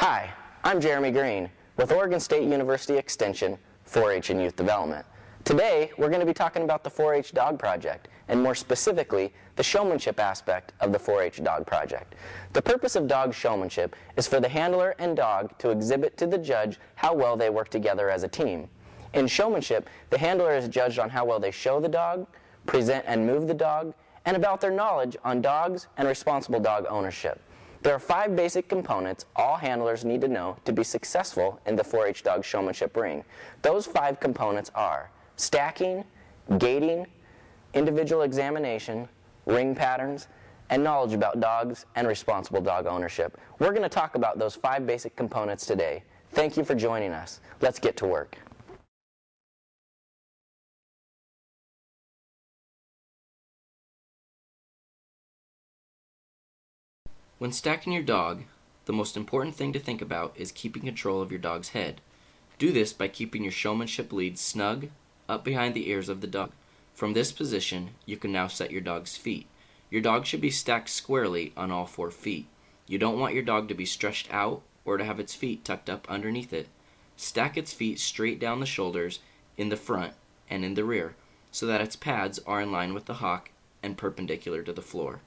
Hi, I'm Jeremy Green with Oregon State University Extension 4-H and Youth Development. Today, we're going to be talking about the 4-H Dog Project, and more specifically, the showmanship aspect of the 4-H Dog Project. The purpose of dog showmanship is for the handler and dog to exhibit to the judge how well they work together as a team. In showmanship, the handler is judged on how well they show the dog, present and move the dog, and about their knowledge on dogs and responsible dog ownership. There are 5 basic components all handlers need to know to be successful in the 4-H dog showmanship ring. Those 5 components are stacking, gating, individual examination, ring patterns, and knowledge about dogs and responsible dog ownership. We're going to talk about those 5 basic components today. Thank you for joining us. Let's get to work. When stacking your dog, the most important thing to think about is keeping control of your dog's head. Do this by keeping your showmanship lead snug up behind the ears of the dog. From this position, you can now set your dog's feet. Your dog should be stacked squarely on all 4 feet. You don't want your dog to be stretched out or to have its feet tucked up underneath it. Stack its feet straight down the shoulders, in the front and in the rear, so that its pads are in line with the hock and perpendicular to the floor.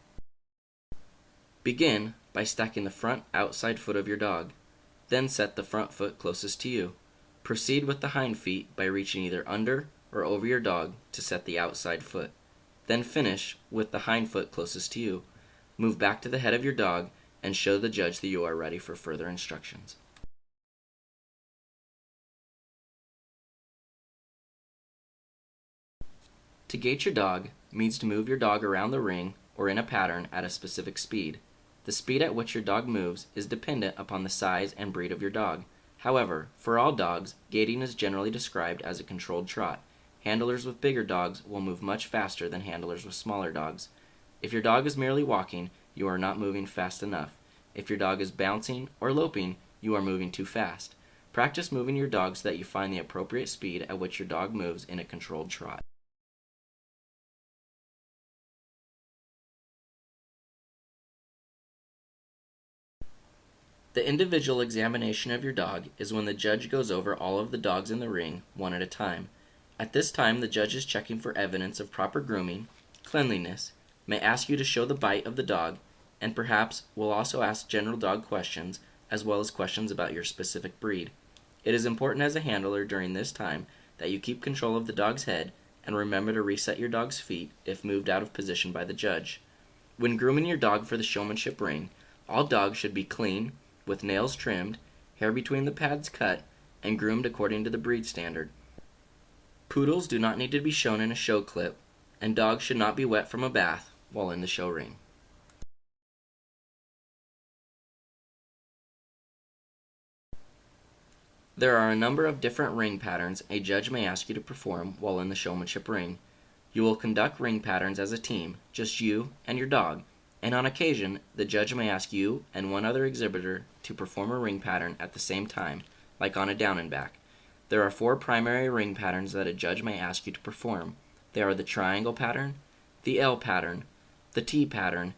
Begin by stacking the front outside foot of your dog. Then set the front foot closest to you. Proceed with the hind feet by reaching either under or over your dog to set the outside foot. Then finish with the hind foot closest to you. Move back to the head of your dog and show the judge that you are ready for further instructions. To gate your dog means to move your dog around the ring or in a pattern at a specific speed. The speed at which your dog moves is dependent upon the size and breed of your dog. However, for all dogs, gating is generally described as a controlled trot. Handlers with bigger dogs will move much faster than handlers with smaller dogs. If your dog is merely walking, you are not moving fast enough. If your dog is bouncing or loping, you are moving too fast. Practice moving your dog so that you find the appropriate speed at which your dog moves in a controlled trot. The individual examination of your dog is when the judge goes over all of the dogs in the ring one at a time. At this time, the judge is checking for evidence of proper grooming, cleanliness, may ask you to show the bite of the dog, and perhaps will also ask general dog questions as well as questions about your specific breed. It is important as a handler during this time that you keep control of the dog's head and remember to reset your dog's feet if moved out of position by the judge. When grooming your dog for the showmanship ring, all dogs should be clean, with nails trimmed, hair between the pads cut, and groomed according to the breed standard. Poodles do not need to be shown in a show clip, and dogs should not be wet from a bath while in the show ring. There are a number of different ring patterns a judge may ask you to perform while in the showmanship ring. You will conduct ring patterns as a team, just you and your dog, and on occasion, the judge may ask you and one other exhibitor to perform a ring pattern at the same time, like on a down and back. There are 4 primary ring patterns that a judge may ask you to perform. They are the triangle pattern, the L pattern, the T pattern,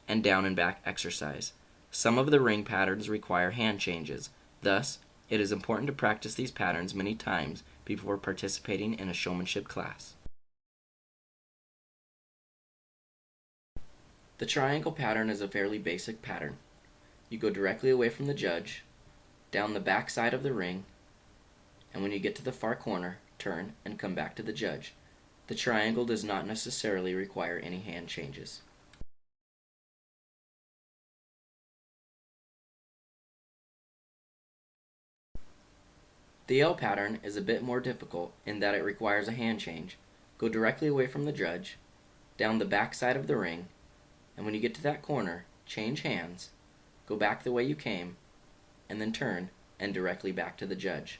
and down and back exercise. Some of the ring patterns require hand changes. Thus, it is important to practice these patterns many times before participating in a showmanship class. The triangle pattern is a fairly basic pattern. You go directly away from the judge, down the back side of the ring, and when you get to the far corner, turn and come back to the judge. The triangle does not necessarily require any hand changes. The L pattern is a bit more difficult in that it requires a hand change. Go directly away from the judge, down the back side of the ring, and when you get to that corner, change hands, go back the way you came, and then turn and directly back to the judge.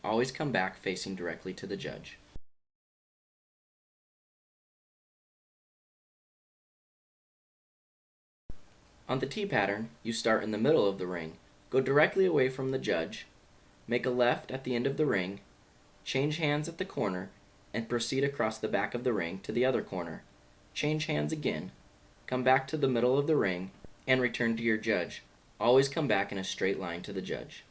Always come back facing directly to the judge. On the T pattern, you start in the middle of the ring, go directly away from the judge, make a left at the end of the ring, change hands at the corner, and proceed across the back of the ring to the other corner. Change hands again, come back to the middle of the ring, and return to your judge. Always come back in a straight line to the judge.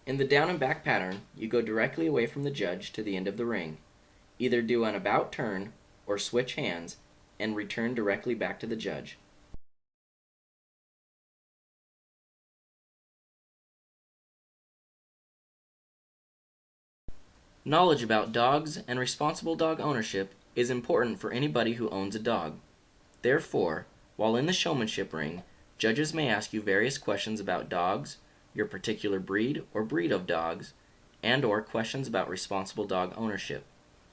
In the down and back pattern, you go directly away from the judge to the end of the ring. Either do an about turn or switch hands and return directly back to the judge. Knowledge about dogs and responsible dog ownership is important for anybody who owns a dog. Therefore, while in the showmanship ring, judges may ask you various questions about dogs, your particular breed or breed of dogs, and/or questions about responsible dog ownership.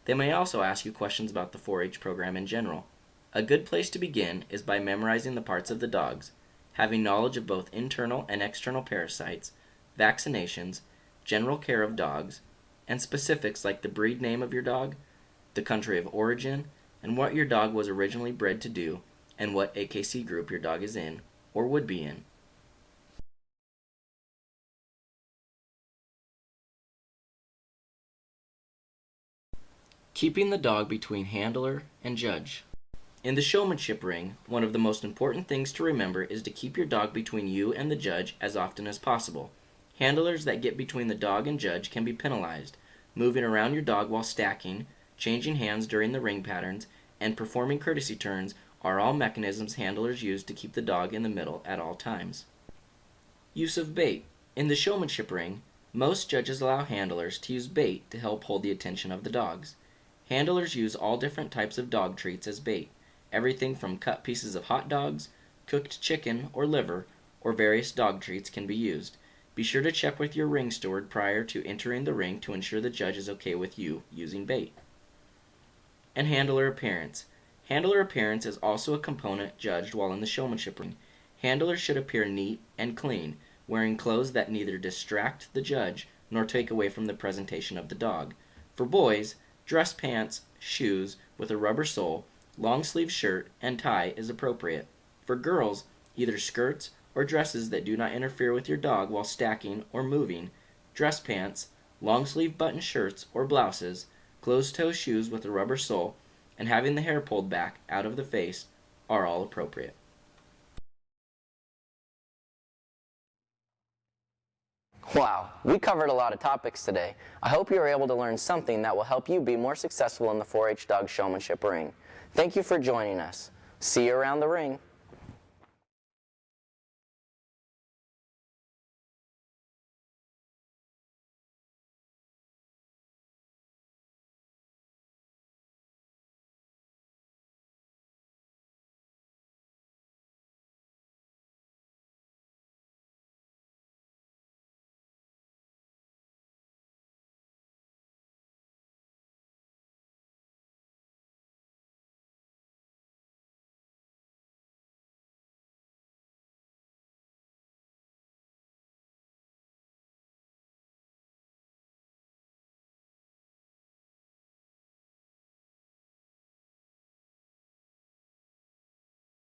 They may also ask you questions about the 4-H program in general. A good place to begin is by memorizing the parts of the dogs, having knowledge of both internal and external parasites, vaccinations, general care of dogs, and specifics like the breed name of your dog, the country of origin, and what your dog was originally bred to do, and what AKC group your dog is in, or would be in. Keeping the dog between handler and judge. In the showmanship ring, one of the most important things to remember is to keep your dog between you and the judge as often as possible. Handlers that get between the dog and judge can be penalized. Moving around your dog while stacking, changing hands during the ring patterns, and performing courtesy turns are all mechanisms handlers use to keep the dog in the middle at all times. Use of bait. In the showmanship ring, most judges allow handlers to use bait to help hold the attention of the dogs. Handlers use all different types of dog treats as bait. Everything from cut pieces of hot dogs, cooked chicken or liver, or various dog treats can be used. Be sure to check with your ring steward prior to entering the ring to ensure the judge is okay with you using bait. And handler appearance. Handler appearance is also a component judged while in the showmanship ring. Handlers should appear neat and clean, wearing clothes that neither distract the judge nor take away from the presentation of the dog. For boys, dress pants, shoes with a rubber sole, long sleeve shirt, and tie is appropriate. For girls, either skirts or dresses that do not interfere with your dog while stacking or moving, dress pants, long sleeve button shirts or blouses, closed toe shoes with a rubber sole, and having the hair pulled back out of the face are all appropriate. Wow, we covered a lot of topics today. I hope you were able to learn something that will help you be more successful in the 4-H dog showmanship ring. Thank you for joining us. See you around the ring.